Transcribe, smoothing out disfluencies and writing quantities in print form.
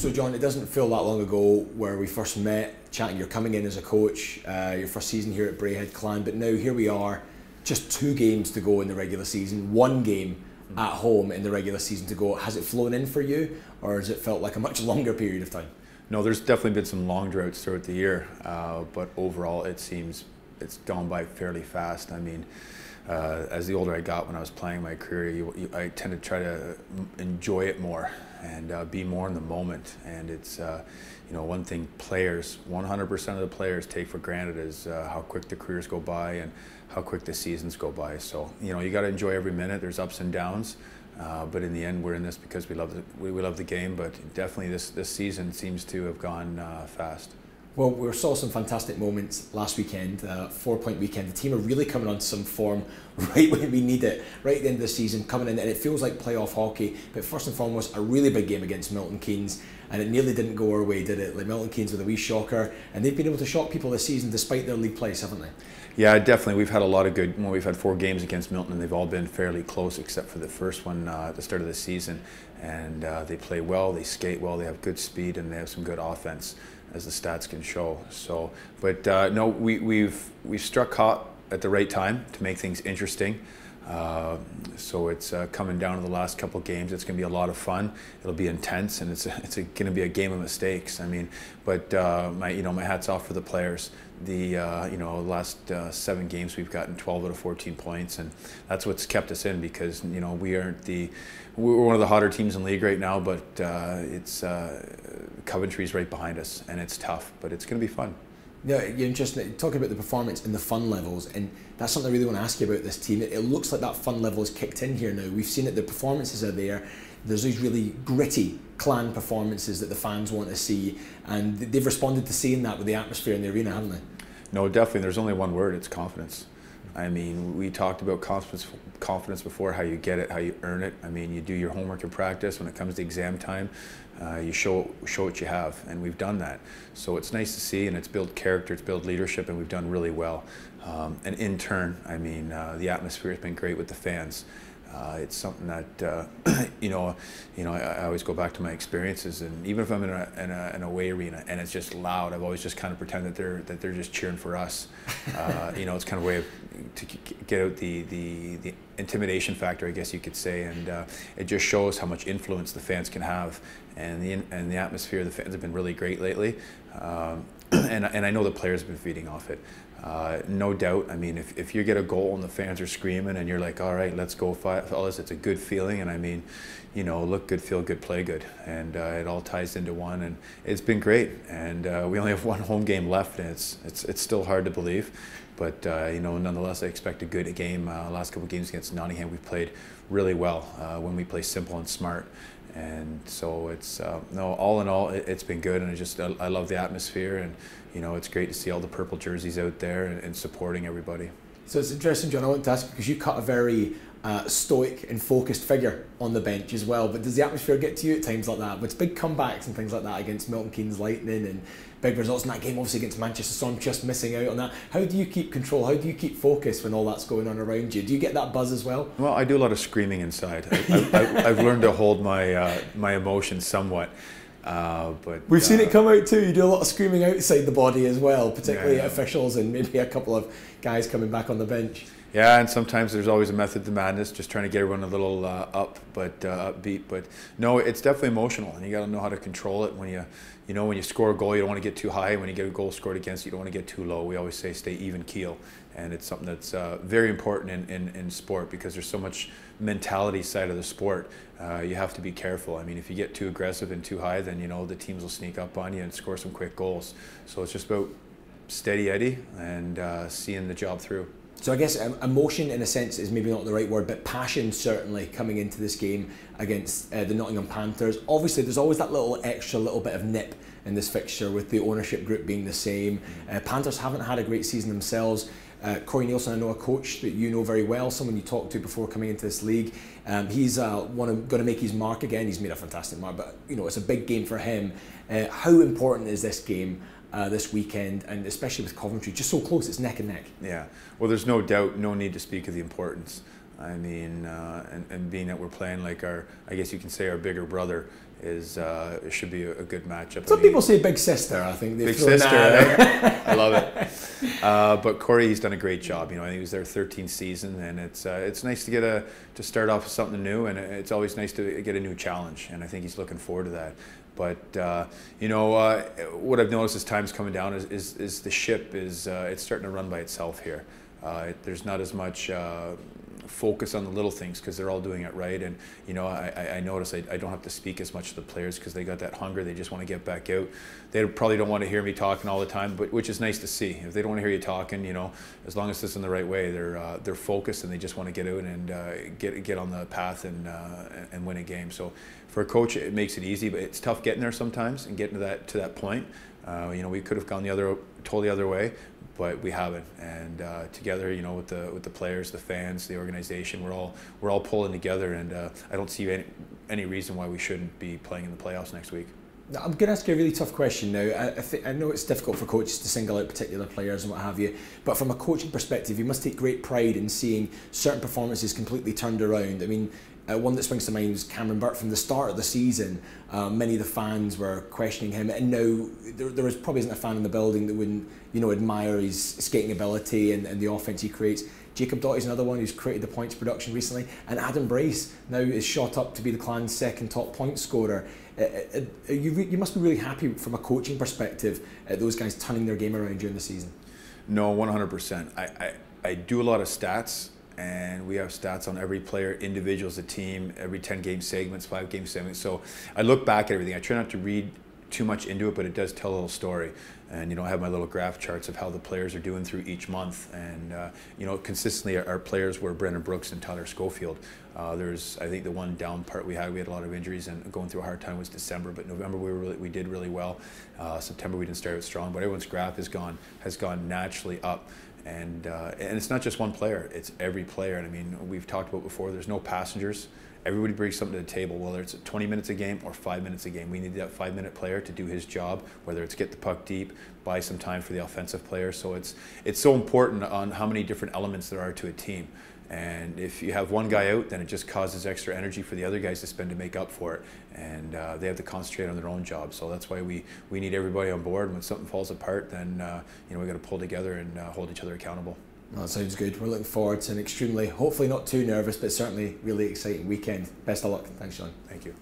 So John, it doesn't feel that long ago where we first met, chatting. You're coming in as a coach, your first season here at Braehead Clan, but now here we are, just 2 games to go in the regular season, 1 game at home in the regular season to go. Has it flown in for you, or has it felt like a much longer period of time? No, there's definitely been some long droughts throughout the year, but overall it seems it's gone by fairly fast. I mean, as the older I got when I was playing my career, I tend to try to enjoy it more and be more in the moment. And it's, you know, one thing players, 100% of the players take for granted is how quick the careers go by and how quick the seasons go by. So, you know, you got to enjoy every minute. There's ups and downs. But in the end, we're in this because we love the game. But definitely, this season seems to have gone fast. Well, we saw some fantastic moments last weekend, 4-point weekend. The team are really coming on some form right when we need it, right at the end of the season, coming in, and it feels like playoff hockey. But first and foremost, a really big game against Milton Keynes, and it nearly didn't go our way, did it? Like Milton Keynes with a wee shocker, and they've been able to shock people this season despite their league place, haven't they? Yeah, definitely. We've had a lot of good. Well, we've had 4 games against Milton, and they've all been fairly close, except for the first one at the start of the season. And they play well, they skate well, they have good speed, and they have some good offense, as the stats can show. So, but no, we've struck hot at the right time to make things interesting. So it's coming down to the last couple of games. It's going to be a lot of fun. It'll be intense, and it's going to be a game of mistakes. I mean, but my hats off for the players. The last 7 games we've gotten 12 out of 14 points, and that's what's kept us in, because we're one of the hotter teams in the league right now, but it's Coventry's right behind us, and it's tough, but it's going to be fun. Yeah, you're interested. Talking about the performance and the fun levels, and that's something I really want to ask you about this team. It looks like that fun level has kicked in here now. We've seen it, the performances are there. There's these really gritty Clan performances that the fans want to see, and they've responded to seeing that with the atmosphere in the arena, haven't they? No, definitely. There's only one word, it's confidence. I mean, we talked about confidence before, how you get it, how you earn it. I mean, you do your homework and practice. When it comes to exam time, you show what you have, and we've done that. So it's nice to see, and it's built character, it's built leadership, and we've done really well. And in turn, I mean, the atmosphere has been great with the fans. It's something that I always go back to my experiences, and even if I'm in an away arena and it's just loud, I've always just kind of pretend that they're just cheering for us. It's kind of a way to get out the intimidation factor, I guess you could say, and it just shows how much influence the fans can have, and the atmosphere of the fans have been really great lately, and I know the players have been feeding off it. No doubt. I mean, if you get a goal and the fans are screaming and you're like, all right, let's go, fellas, it's a good feeling. And I mean, look good, feel good, play good. And it all ties into one. And it's been great. And we only have 1 home game left, and it's still hard to believe. But, nonetheless, I expect a good game. Last couple of games against Nottingham, we've played really well when we play simple and smart. And so it's all in all, it's been good, and I love the atmosphere, and it's great to see all the purple jerseys out there and supporting everybody. So it's interesting, John. I want to ask, because you cut a very stoic and focused figure on the bench as well. But does the atmosphere get to you at times like that? With big comebacks and things like that against Milton Keynes Lightning, and big results in that game, obviously against Manchester Storm, just missing out on that. How do you keep control? How do you keep focus when all that's going on around you? Do you get that buzz as well? Well, I do a lot of screaming inside. I've learned to hold my emotions somewhat. But we've seen it come out too. You do a lot of screaming outside the body as well, particularly at officials and maybe a couple of guys coming back on the bench. Yeah, and sometimes there's always a method to madness, just trying to get everyone a little upbeat. But no, it's definitely emotional, and you got to know how to control it. When you score a goal, you don't want to get too high. When you get a goal scored against you, don't want to get too low. We always say stay even keel, and it's something that's very important in sport, because there's so much mentality side of the sport. You have to be careful. I mean, if you get too aggressive and too high, then the teams will sneak up on you and score some quick goals. So it's just about steady Eddie and seeing the job through. So I guess emotion, in a sense, is maybe not the right word, but passion certainly coming into this game against the Nottingham Panthers. Obviously, there's always that little bit of nip in this fixture, with the ownership group being the same. Panthers haven't had a great season themselves. Corey Nielsen, I know, a coach that you know very well, someone you talked to before coming into this league. He's going to make his mark again. He's made a fantastic mark, but it's a big game for him. How important is this game this weekend, and especially with Coventry just so close? It's neck and neck. Yeah, well, there's no doubt, no need to speak of the importance. I mean, and being that we're playing like I guess you can say our bigger brother is, it should be a good matchup. Some people say big sister. I think big sister. I love it. But Corey, he's done a great job. You know, I think it was their 13th season, and it's nice to get to start off with something new, and it's always nice to get a new challenge. And I think he's looking forward to that. But you know, what I've noticed as time's coming down is the ship is it's starting to run by itself here. There's not as much focus on the little things because they're all doing it right. And you know, I notice I don't have to speak as much to the players because they got that hunger. They just want to get back out. They probably don't want to hear me talking all the time, but which is nice to see. If they don't want to hear you talking, you know, as long as it's in the right way, they're focused and they just want to get out and get on the path and win a game. So for a coach, it makes it easy, but it's tough getting there sometimes and getting to that point. You know, we could have gone totally other way, but we haven't. And together, you know, with the players, the fans, the organization, we're all pulling together. And I don't see any reason why we shouldn't be playing in the playoffs next week. I'm going to ask you a really tough question now. I know it's difficult for coaches to single out particular players and what have you, but from a coaching perspective, you must take great pride in seeing certain performances completely turned around. I mean, one that springs to mind was Cameron Burt. From the start of the season, many of the fans were questioning him, and now there probably isn't a fan in the building that wouldn't, you know, admire his skating ability and the offense he creates. Jacob Dottie's another one who's created the points production recently, and Adam Brace now is shot up to be the Clan's second top point scorer. You must be really happy from a coaching perspective at those guys turning their game around during the season. No, 100%. I do a lot of stats, and we have stats on every player, individuals, the team, every 10-game segments, 5-game segments. So I look back at everything. I try not to read too much into it, but it does tell a little story. And you know, I have my little graph charts of how the players are doing through each month. And you know, consistently our players were Brendan Brooks and Tyler Schofield. There's, I think, the one down part we had a lot of injuries and going through a hard time was December, but November we did really well. September we didn't start out strong, but everyone's graph has gone naturally up. And it's not just one player, it's every player. And I mean, we've talked about before, there's no passengers. Everybody brings something to the table, whether it's 20 minutes a game or 5 minutes a game. We need that 5-minute player to do his job, whether it's get the puck deep, buy some time for the offensive player. So it's so important on how many different elements there are to a team. And if you have one guy out, then it just causes extra energy for the other guys to spend to make up for it. And they have to concentrate on their own job. So that's why we need everybody on board. When something falls apart, then you know, we got to pull together and hold each other accountable. Well, that sounds good. We're looking forward to an extremely, hopefully not too nervous, but certainly really exciting weekend. Best of luck. Thanks, Sean. Thank you.